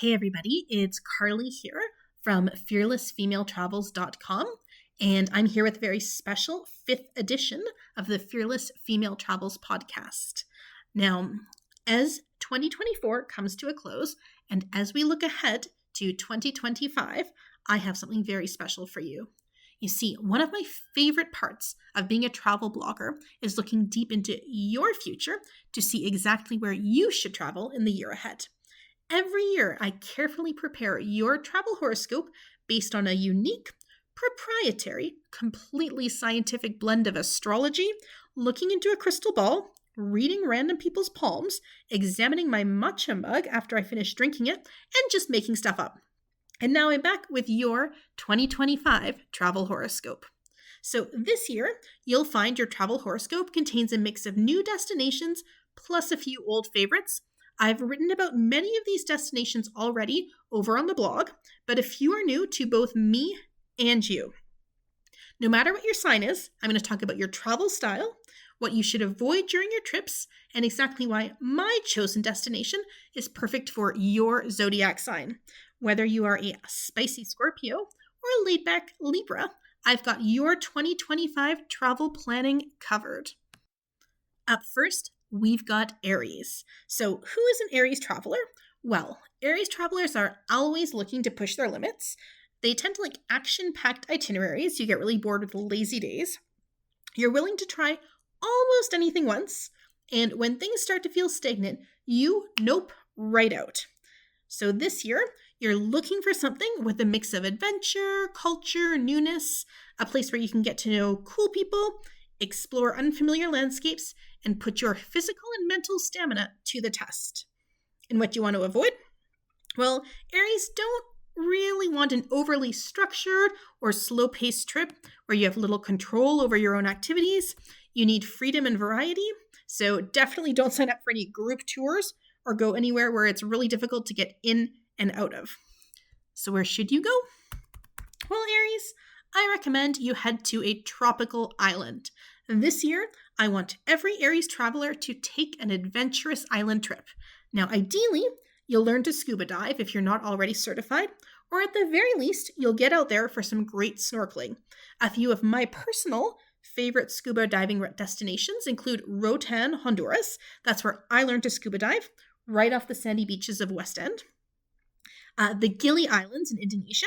Hey everybody, it's Carly here from fearlessfemaletravels.com, and I'm here with a very special 5th edition of the Fearless Female Travels podcast. Now, as 2024 comes to a close, and as we look ahead to 2025, I have something very special for you. You see, one of my favorite parts of being a travel blogger is looking deep into your future to see exactly where you should travel in the year ahead. Every year, I carefully prepare your travel horoscope based on a unique, proprietary, completely scientific blend of astrology, looking into a crystal ball, reading random people's palms, examining my matcha mug after I finish drinking it, and just making stuff up. And now I'm back with your 2025 travel horoscope. So this year, you'll find your travel horoscope contains a mix of new destinations plus a few old favorites. I've written about many of these destinations already over on the blog, but a few are new to both me and you. No matter what your sign is, I'm going to talk about your travel style, what you should avoid during your trips, and exactly why my chosen destination is perfect for your zodiac sign. Whether you are a spicy Scorpio or a laid-back Libra, I've got your 2025 travel planning covered. Up first, we've got Aries. So who is an Aries traveler? Well, Aries travelers are always looking to push their limits. They tend to like action-packed itineraries. You get really bored with lazy days. You're willing to try almost anything once. And when things start to feel stagnant, you nope right out. So this year, you're looking for something with a mix of adventure, culture, newness, a place where you can get to know cool people, explore unfamiliar landscapes, and put your physical and mental stamina to the test. And what do you want to avoid? Well, Aries don't really want an overly structured or slow-paced trip where you have little control over your own activities. You need freedom and variety, so definitely don't sign up for any group tours or go anywhere where it's really difficult to get in and out of. So where should you go? Well, Aries, I recommend you head to a tropical island. This year, I want every Aries traveler to take an adventurous island trip. Now, ideally, you'll learn to scuba dive if you're not already certified, or at the very least, you'll get out there for some great snorkeling. A few of my personal favorite scuba diving destinations include Roatan, Honduras. That's where I learned to scuba dive, right off the sandy beaches of West End. The Gili Islands in Indonesia.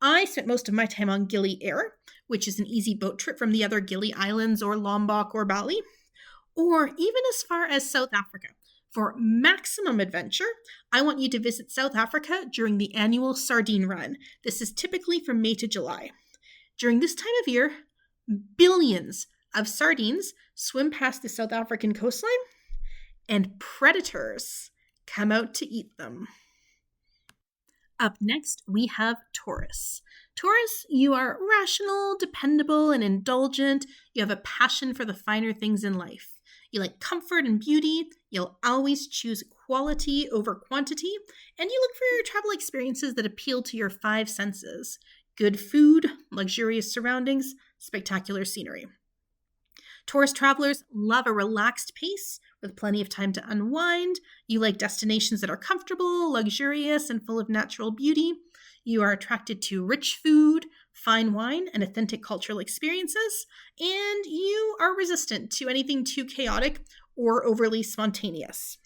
I spent most of my time on Gili Air, which is an easy boat trip from the other Gili Islands or Lombok or Bali, or even as far as South Africa. For maximum adventure, I want you to visit South Africa during the annual sardine run. This is typically from May to July. During this time of year, billions of sardines swim past the South African coastline, and predators come out to eat them. Up next, we have Taurus. Taurus, you are rational, dependable, and indulgent. You have a passion for the finer things in life. You like comfort and beauty. You'll always choose quality over quantity. And you look for travel experiences that appeal to your 5 senses. Good food, luxurious surroundings, spectacular scenery. Taurus travelers love a relaxed pace with plenty of time to unwind. You like destinations that are comfortable, luxurious, and full of natural beauty. You are attracted to rich food, fine wine, and authentic cultural experiences. And you are resistant to anything too chaotic or overly spontaneous.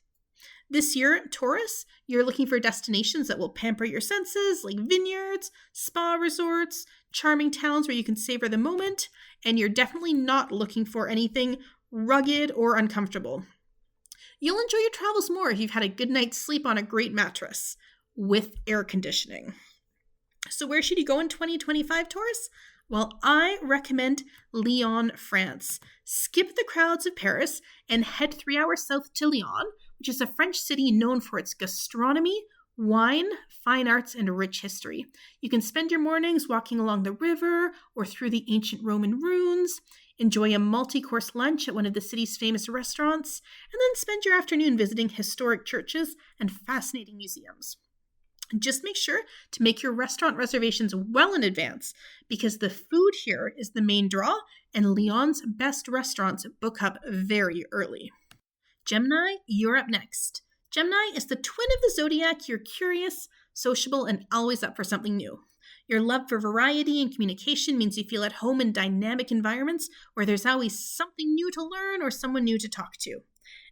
This year, Taurus, you're looking for destinations that will pamper your senses, like vineyards, spa resorts, charming towns where you can savor the moment, and you're definitely not looking for anything rugged or uncomfortable. You'll enjoy your travels more if you've had a good night's sleep on a great mattress with air conditioning. So where should you go in 2025, Taurus? Well, I recommend Lyon, France. Skip the crowds of Paris and head 3 hours south to Lyon, which is a French city known for its gastronomy, wine, fine arts, and rich history. You can spend your mornings walking along the river or through the ancient Roman ruins, enjoy a multi-course lunch at one of the city's famous restaurants, and then spend your afternoon visiting historic churches and fascinating museums. Just make sure to make your restaurant reservations well in advance because the food here is the main draw and Lyon's best restaurants book up very early. Gemini, you're up next. Gemini is the twin of the zodiac. You're curious, sociable, and always up for something new. Your love for variety and communication means you feel at home in dynamic environments where there's always something new to learn or someone new to talk to.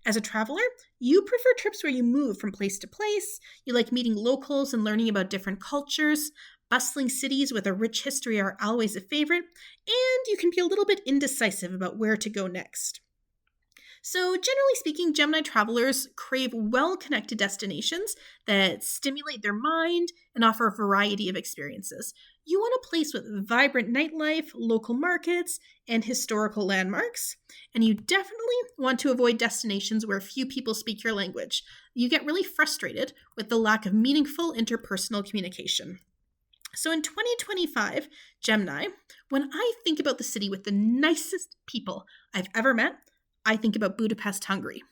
As a traveler, you prefer trips where you move from place to place. You like meeting locals and learning about different cultures. Bustling cities with a rich history are always a favorite, and you can be a little bit indecisive about where to go next. So, generally speaking, Gemini travelers crave well-connected destinations that stimulate their mind and offer a variety of experiences. You want a place with vibrant nightlife, local markets, and historical landmarks. And you definitely want to avoid destinations where few people speak your language. You get really frustrated with the lack of meaningful interpersonal communication. So in 2025, Gemini, when I think about the city with the nicest people I've ever met, I think about Budapest, Hungary.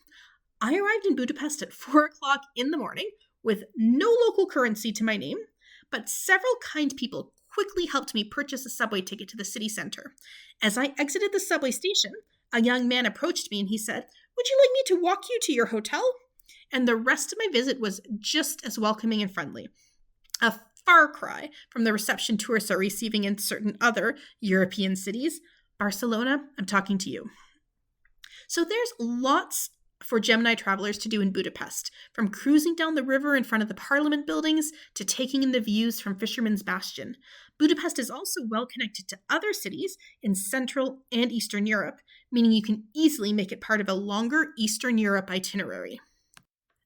I arrived in Budapest at 4 o'clock in the morning with no local currency to my name, but several kind people quickly helped me purchase a subway ticket to the city center. As I exited the subway station, a young man approached me and he said, "Would you like me to walk you to your hotel?" And the rest of my visit was just as welcoming and friendly. A far cry from the reception tourists are receiving in certain other European cities. Barcelona, I'm talking to you. So there's lots for Gemini travelers to do in Budapest, from cruising down the river in front of the parliament buildings to taking in the views from Fisherman's Bastion. Budapest is also well connected to other cities in Central and Eastern Europe, meaning you can easily make it part of a longer Eastern Europe itinerary.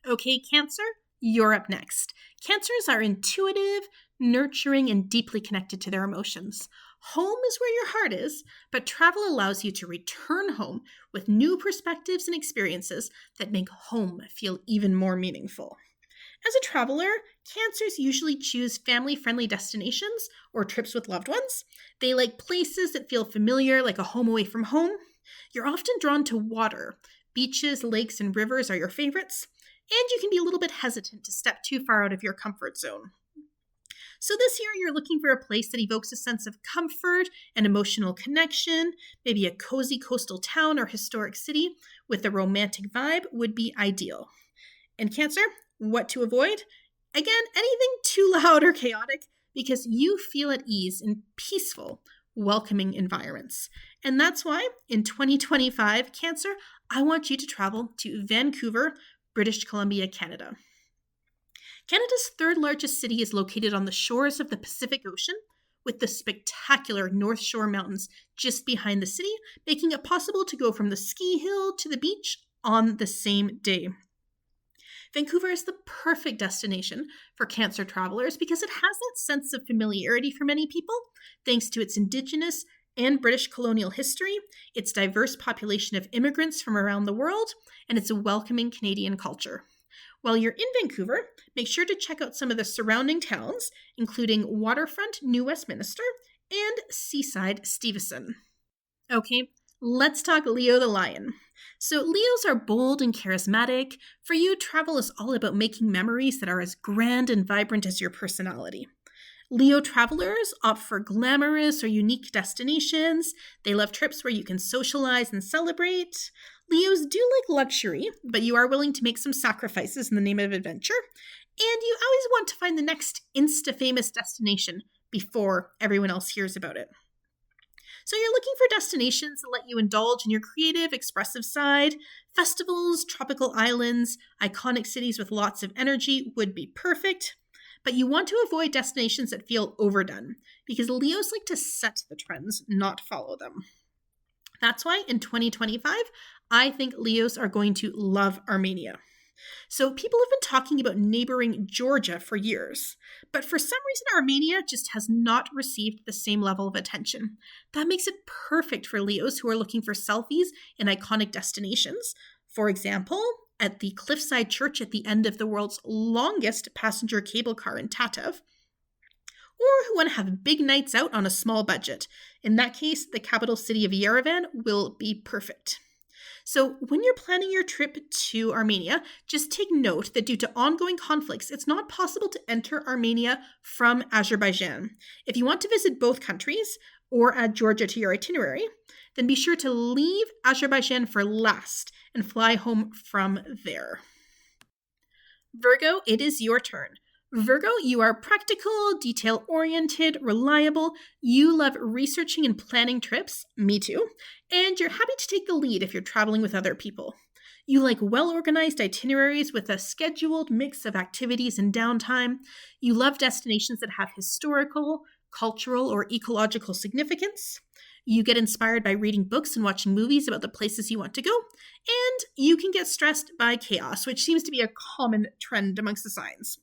Okay, Cancer, you're up next. Cancers are intuitive, nurturing, and deeply connected to their emotions. Home is where your heart is, but travel allows you to return home with new perspectives and experiences that make home feel even more meaningful. As a traveler, Cancers usually choose family-friendly destinations or trips with loved ones. They like places that feel familiar, like a home away from home. You're often drawn to water. Beaches, lakes, and rivers are your favorites, and you can be a little bit hesitant to step too far out of your comfort zone. So this year, you're looking for a place that evokes a sense of comfort and emotional connection. Maybe a cozy coastal town or historic city with a romantic vibe would be ideal. And Cancer, what to avoid? Again, anything too loud or chaotic, because you feel at ease in peaceful, welcoming environments. And that's why in 2025, Cancer, I want you to travel to Vancouver, British Columbia, Canada. Canada's third largest city is located on the shores of the Pacific Ocean, with the spectacular North Shore Mountains just behind the city, making it possible to go from the ski hill to the beach on the same day. Vancouver is the perfect destination for Cancer travelers because it has that sense of familiarity for many people, thanks to its Indigenous and British colonial history, its diverse population of immigrants from around the world, and its welcoming Canadian culture. While you're in Vancouver, make sure to check out some of the surrounding towns, including waterfront New Westminster and seaside Steveston. Okay, let's talk Leo the Lion. So Leos are bold and charismatic. For you, travel is all about making memories that are as grand and vibrant as your personality. Leo travelers opt for glamorous or unique destinations. They love trips where you can socialize and celebrate. Leos do like luxury, but you are willing to make some sacrifices in the name of adventure. And you always want to find the next Insta-famous destination before everyone else hears about it. So you're looking for destinations that let you indulge in your creative, expressive side. Festivals, tropical islands, iconic cities with lots of energy would be perfect. But you want to avoid destinations that feel overdone, because Leos like to set the trends, not follow them. That's why in 2025, I think Leos are going to love Armenia. So people have been talking about neighboring Georgia for years, but for some reason Armenia just has not received the same level of attention. That makes it perfect for Leos who are looking for selfies in iconic destinations. For example, at the cliffside church at the end of the world's longest passenger cable car in Tatev, or who want to have big nights out on a small budget. In that case, the capital city of Yerevan will be perfect. So when you're planning your trip to Armenia, just take note that due to ongoing conflicts, it's not possible to enter Armenia from Azerbaijan. If you want to visit both countries or add Georgia to your itinerary, then be sure to leave Azerbaijan for last and fly home from there. Virgo, it is your turn. Virgo, you are practical, detail-oriented, reliable. You love researching and planning trips. Me too. And you're happy to take the lead if you're traveling with other people. You like well-organized itineraries with a scheduled mix of activities and downtime. You love destinations that have historical, cultural, or ecological significance. You get inspired by reading books and watching movies about the places you want to go. And you can get stressed by chaos, which seems to be a common trend amongst the signs.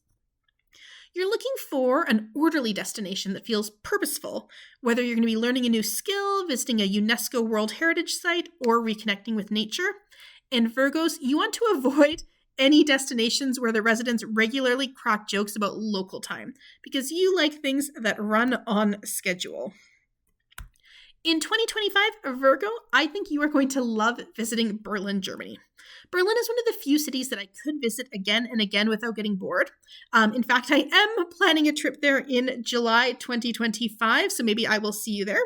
You're looking for an orderly destination that feels purposeful, whether you're going to be learning a new skill, visiting a UNESCO World Heritage Site, or reconnecting with nature. And Virgos, you want to avoid any destinations where the residents regularly crack jokes about local time, because you like things that run on schedule. In 2025, Virgo, I think you are going to love visiting Berlin, Germany. Berlin is one of the few cities that I could visit again and again without getting bored. In fact, I am planning a trip there in July 2025, so maybe I will see you there.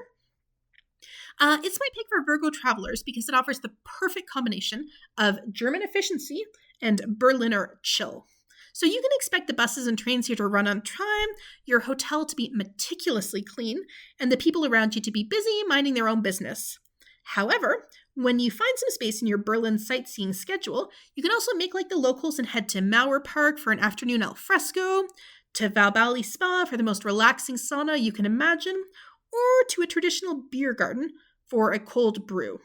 It's my pick for Virgo travelers because it offers the perfect combination of German efficiency and Berliner chill. So you can expect the buses and trains here to run on time, your hotel to be meticulously clean, and the people around you to be busy minding their own business. However, when you find some space in your Berlin sightseeing schedule, you can also make like the locals and head to Mauer Park for an afternoon al fresco, to Valbali Spa for the most relaxing sauna you can imagine, or to a traditional beer garden for a cold brew.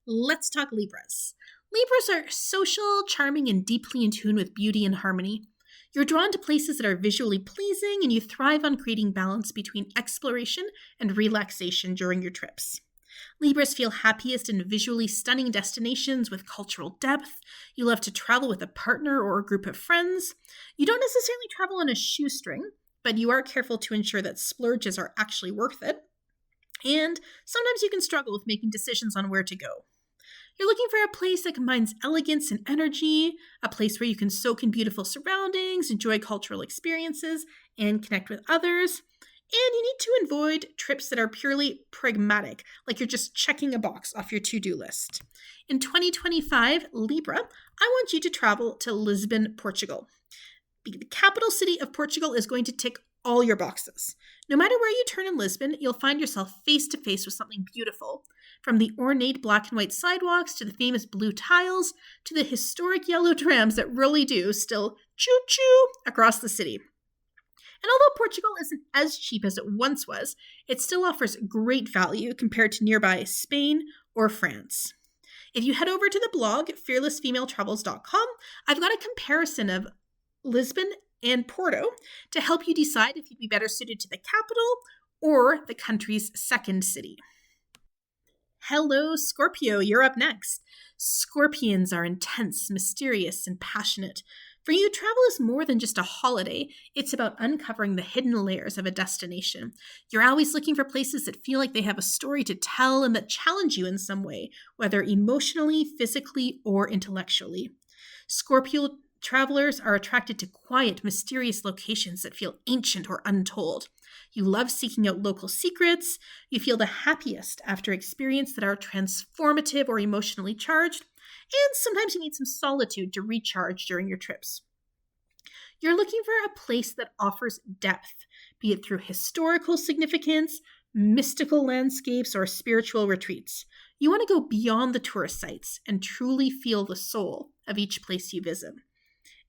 Let's talk Libras. Libras are social, charming, and deeply in tune with beauty and harmony. You're drawn to places that are visually pleasing, and you thrive on creating balance between exploration and relaxation during your trips. Libras feel happiest in visually stunning destinations with cultural depth. You love to travel with a partner or a group of friends. You don't necessarily travel on a shoestring, but you are careful to ensure that splurges are actually worth it. And sometimes you can struggle with making decisions on where to go. You're looking for a place that combines elegance and energy, a place where you can soak in beautiful surroundings, enjoy cultural experiences, and connect with others. And you need to avoid trips that are purely pragmatic, like you're just checking a box off your to-do list. In 2025, Libra, I want you to travel to Lisbon, Portugal. The capital city of Portugal is going to tick all your boxes. No matter where you turn in Lisbon, you'll find yourself face to face with something beautiful. From the ornate black and white sidewalks to the famous blue tiles to the historic yellow trams that really do still choo-choo across the city. And although Portugal isn't as cheap as it once was, it still offers great value compared to nearby Spain or France. If you head over to the blog, fearlessfemaletravels.com, I've got a comparison of Lisbon and Porto to help you decide if you'd be better suited to the capital or the country's second city. Hello, Scorpio, you're up next. Scorpions are intense, mysterious, and passionate. For you, travel is more than just a holiday. It's about uncovering the hidden layers of a destination. You're always looking for places that feel like they have a story to tell and that challenge you in some way, whether emotionally, physically, or intellectually. Scorpio travelers are attracted to quiet, mysterious locations that feel ancient or untold. You love seeking out local secrets. You feel the happiest after experiences that are transformative or emotionally charged. And sometimes you need some solitude to recharge during your trips. You're looking for a place that offers depth, be it through historical significance, mystical landscapes, or spiritual retreats. You want to go beyond the tourist sites and truly feel the soul of each place you visit.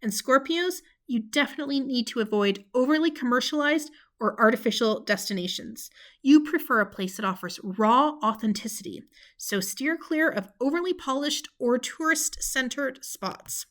And Scorpios, you definitely need to avoid overly commercialized or artificial destinations. You prefer a place that offers raw authenticity, so steer clear of overly polished or tourist-centered spots.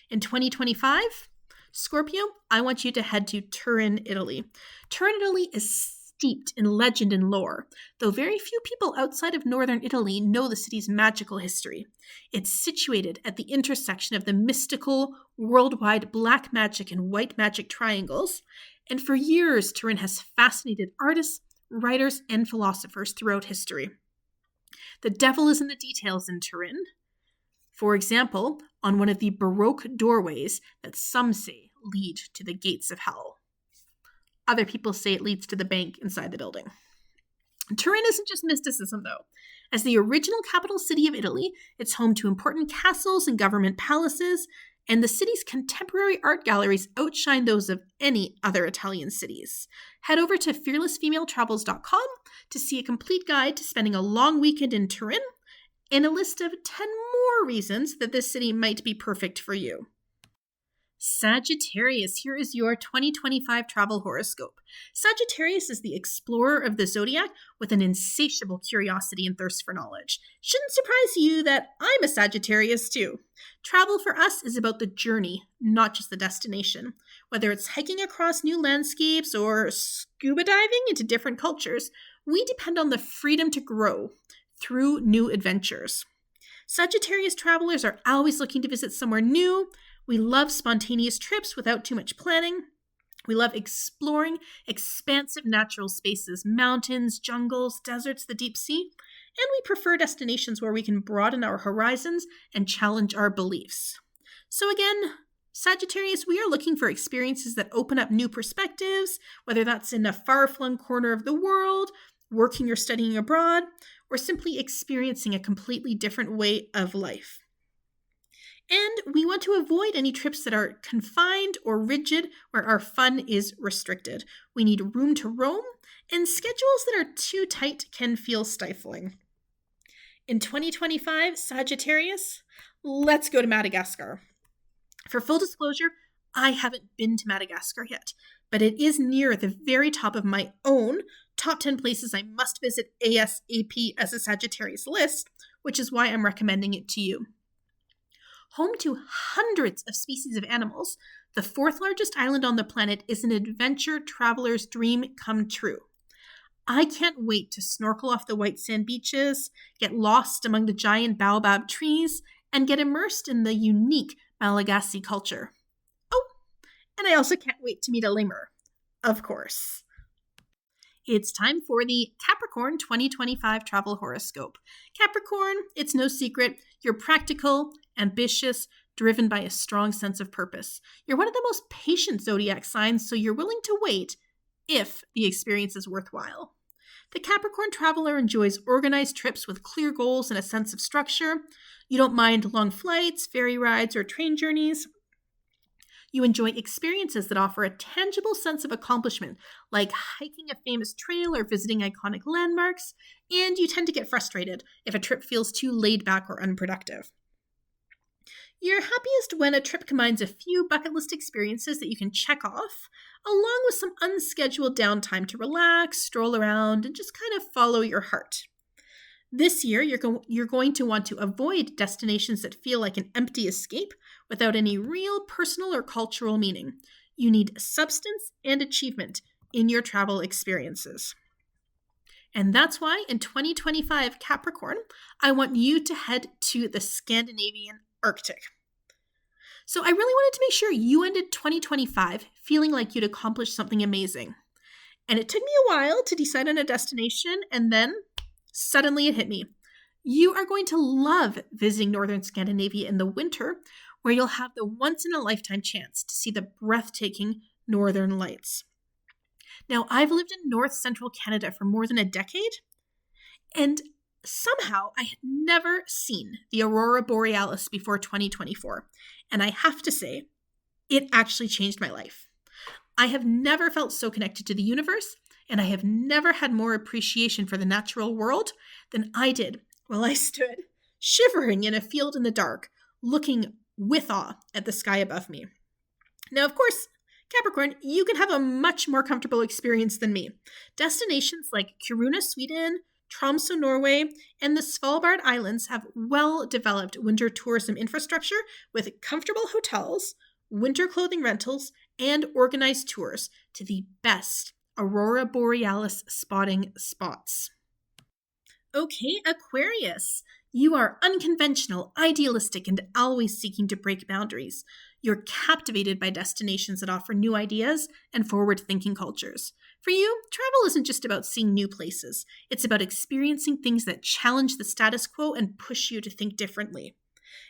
In 2025, Scorpio, I want you to head to Turin, Italy. Turin, Italy is steeped in legend and lore, though very few people outside of northern Italy know the city's magical history. It's situated at the intersection of the mystical, worldwide black magic and white magic triangles, and for years, Turin has fascinated artists, writers, and philosophers throughout history. The devil is in the details in Turin. For example, on one of the Baroque doorways that some say lead to the gates of hell. Other people say it leads to the bank inside the building. Turin isn't just mysticism, though. As the original capital city of Italy, it's home to important castles and government palaces, and the city's contemporary art galleries outshine those of any other Italian cities. Head over to fearlessfemaletravels.com to see a complete guide to spending a long weekend in Turin and a list of 10 more reasons that this city might be perfect for you. Sagittarius, here is your 2025 travel horoscope. Sagittarius is the explorer of the zodiac with an insatiable curiosity and thirst for knowledge. Shouldn't surprise you that I'm a Sagittarius too. Travel for us is about the journey, not just the destination. Whether it's hiking across new landscapes or scuba diving into different cultures, we depend on the freedom to grow through new adventures. Sagittarius travelers are always looking to visit somewhere new. We love spontaneous trips without too much planning. We love exploring expansive natural spaces, mountains, jungles, deserts, the deep sea, and we prefer destinations where we can broaden our horizons and challenge our beliefs. So again, Sagittarius, we are looking for experiences that open up new perspectives, whether that's in a far-flung corner of the world, working or studying abroad, or simply experiencing a completely different way of life. And we want to avoid any trips that are confined or rigid where our fun is restricted. We need room to roam, and schedules that are too tight can feel stifling. In 2025, Sagittarius, let's go to Madagascar. For full disclosure, I haven't been to Madagascar yet, but it is near the very top of my own top 10 places I must visit ASAP as a Sagittarius list, which is why I'm recommending it to you. Home to hundreds of species of animals, the fourth largest island on the planet is an adventure traveler's dream come true. I can't wait to snorkel off the white sand beaches, get lost among the giant baobab trees, and get immersed in the unique Malagasy culture. Oh, and I also can't wait to meet a lemur, of course. It's time for the Capricorn 2025 travel horoscope. Capricorn, it's no secret, you're practical, ambitious, driven by a strong sense of purpose. You're one of the most patient zodiac signs, so you're willing to wait if the experience is worthwhile. The Capricorn traveler enjoys organized trips with clear goals and a sense of structure. You don't mind long flights, ferry rides, or train journeys. You enjoy experiences that offer a tangible sense of accomplishment, like hiking a famous trail or visiting iconic landmarks, and you tend to get frustrated if a trip feels too laid back or unproductive. You're happiest when a trip combines a few bucket list experiences that you can check off, along with some unscheduled downtime to relax, stroll around, and just kind of follow your heart. This year, you're going to want to avoid destinations that feel like an empty escape without any real personal or cultural meaning. You need substance and achievement in your travel experiences. And that's why in 2025 Capricorn, I want you to head to the Scandinavian Arctic. So I really wanted to make sure you ended 2025 feeling like you'd accomplished something amazing. And it took me a while to decide on a destination, and then suddenly it hit me. You are going to love visiting northern Scandinavia in the winter, where you'll have the once-in-a-lifetime chance to see the breathtaking northern lights. Now, I've lived in north central Canada for more than a decade, and somehow I had never seen the aurora borealis before 2024. And I have to say, it actually changed my life. I have never felt so connected to the universe, and I have never had more appreciation for the natural world than I did while I stood shivering in a field in the dark, looking with awe at the sky above me. Now, of course, Capricorn, you can have a much more comfortable experience than me. Destinations like Kiruna, Sweden, Tromsø, Norway, and the Svalbard Islands have well-developed winter tourism infrastructure with comfortable hotels, winter clothing rentals, and organized tours to the best aurora borealis spotting spots. Okay, Aquarius, you are unconventional, idealistic, and always seeking to break boundaries. You're captivated by destinations that offer new ideas and forward-thinking cultures. For you, travel isn't just about seeing new places. It's about experiencing things that challenge the status quo and push you to think differently.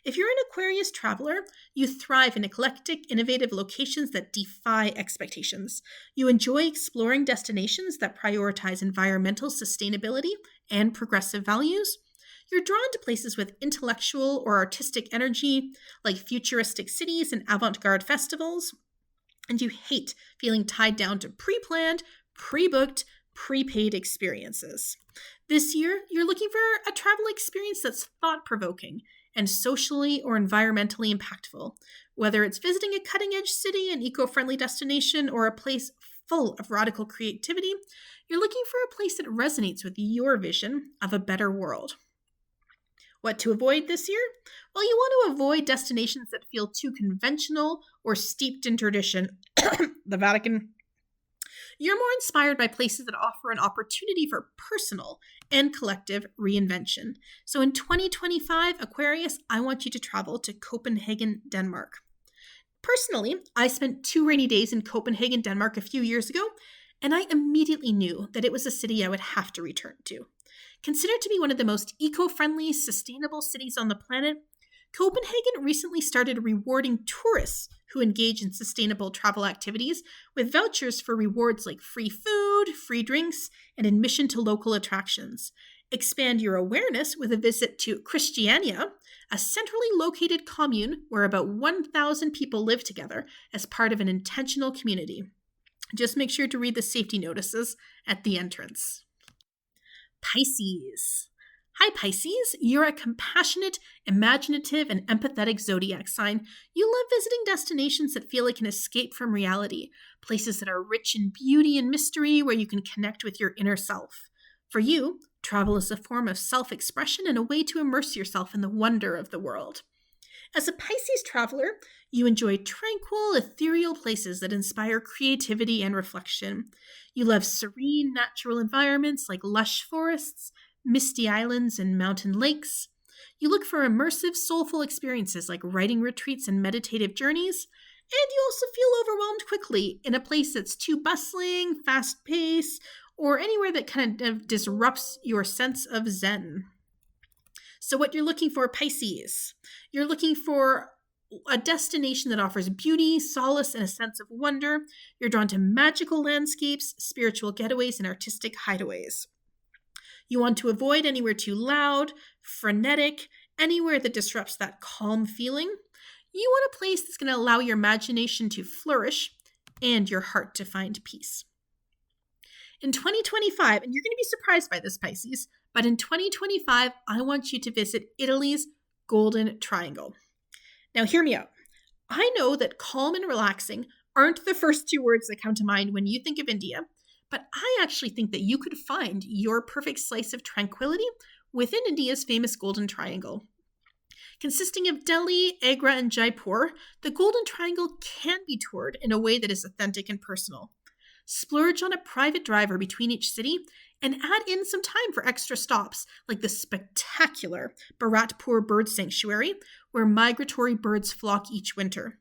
If you're an Aquarius traveler, you thrive in eclectic, innovative locations that defy expectations. You enjoy exploring destinations that prioritize environmental sustainability and progressive values. You're drawn to places with intellectual or artistic energy, like futuristic cities and avant-garde festivals, and you hate feeling tied down to pre-planned, pre-booked, prepaid experiences. This year, you're looking for a travel experience that's thought-provoking and socially or environmentally impactful. Whether it's visiting a cutting-edge city, an eco-friendly destination, or a place full of radical creativity, you're looking for a place that resonates with your vision of a better world. What to avoid this year? Well, you want to avoid destinations that feel too conventional or steeped in tradition. The Vatican. You're more inspired by places that offer an opportunity for personal and collective reinvention. So in 2025, Aquarius, I want you to travel to Copenhagen, Denmark. Personally, I spent 2 rainy days in Copenhagen, Denmark a few years ago, and I immediately knew that it was a city I would have to return to. Considered to be one of the most eco-friendly, sustainable cities on the planet, Copenhagen recently started rewarding tourists who engage in sustainable travel activities with vouchers for rewards like free food, free drinks, and admission to local attractions. Expand your awareness with a visit to Christiania, a centrally located commune where about 1,000 people live together as part of an intentional community. Just make sure to read the safety notices at the entrance. Pisces. Hi, Pisces. You're a compassionate, imaginative, and empathetic zodiac sign. You love visiting destinations that feel like an escape from reality, places that are rich in beauty and mystery where you can connect with your inner self. For you, travel is a form of self-expression and a way to immerse yourself in the wonder of the world. As a Pisces traveler, you enjoy tranquil, ethereal places that inspire creativity and reflection. You love serene, natural environments like lush forests, misty islands, and mountain lakes. You look for immersive, soulful experiences like writing retreats and meditative journeys. And you also feel overwhelmed quickly in a place that's too bustling, fast-paced, or anywhere that kind of disrupts your sense of zen. So what you're looking for, Pisces, you're looking for a destination that offers beauty, solace, and a sense of wonder. You're drawn to magical landscapes, spiritual getaways, and artistic hideaways. You want to avoid anywhere too loud, frenetic, anywhere that disrupts that calm feeling. You want a place that's going to allow your imagination to flourish and your heart to find peace. In 2025, and you're going to be surprised by this, Pisces, but in 2025, I want you to visit Italy's Golden Triangle. Now, hear me out. I know that calm and relaxing aren't the first 2 words that come to mind when you think of India, but I actually think that you could find your perfect slice of tranquility within India's famous Golden Triangle. Consisting of Delhi, Agra, and Jaipur, the Golden Triangle can be toured in a way that is authentic and personal. Splurge on a private driver between each city and add in some time for extra stops, like the spectacular Bharatpur Bird Sanctuary, where migratory birds flock each winter.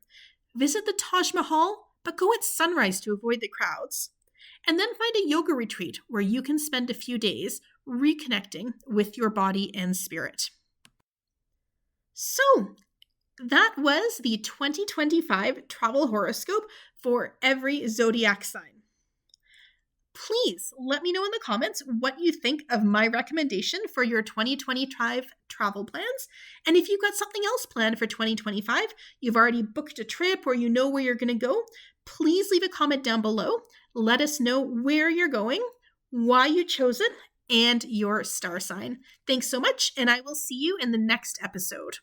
Visit the Taj Mahal, but go at sunrise to avoid the crowds. And then find a yoga retreat where you can spend a few days reconnecting with your body and spirit. So, that was the 2025 travel horoscope for every zodiac sign. Please let me know in the comments what you think of my recommendation for your 2025 travel plans. And if you've got something else planned for 2025, you've already booked a trip or you know where you're going to go, please leave a comment down below. Let us know where you're going, why you chose it, and your star sign. Thanks so much, and I will see you in the next episode.